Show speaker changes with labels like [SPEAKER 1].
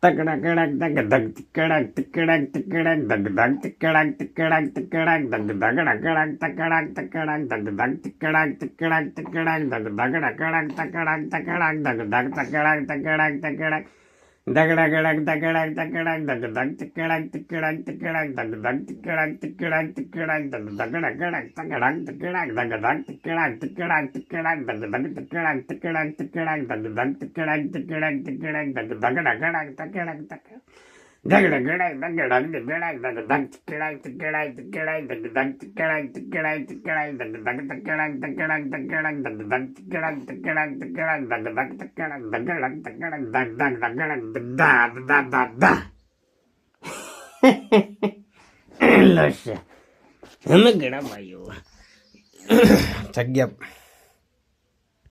[SPEAKER 1] તકડા કડાક તક ધક તકડાક તકડાક તકડાક ધક ધક તકડાક તકડાક તકડાક ધક ધગડા કડાક તકડાક તકડાક ધક ધક તકડાક તકડાક તકડાક ધક ધગડા કડાક તકડાક તકડાક ધક ધક તકડાક તકડાક તકડાક ધગડા કડાક તકડાક તકડાક ધક ધક તકડાક તકડાક તકડાક ધક ધક તકડાક તકડાક તકડાક ધક ધગડા કડાક તકડાક તકડાક ધક ધક તકડાક તકડાક તકડાક ધક ધક તકડાક તકડાક તકડાક ધક ધક તકડાક તકડાક તકડાક ધક ધગડા કડાક તકડાક તકડાક ધગડા કડાક તકડાક તકડાક ધક ધક તકડાક તકડાક તકડાક ધક ધક તકડાક તકડાક તકડાક ધક ધક તકડાક તકડાક તકડાક ધક ધક તકડાક તકડાક તકડાક ધક ધક તકડાક તકડાક તકડાક ધક ધક તકડાક દા દા દા દા લો છે અમે ઘણા ભાઈઓ જગ્યા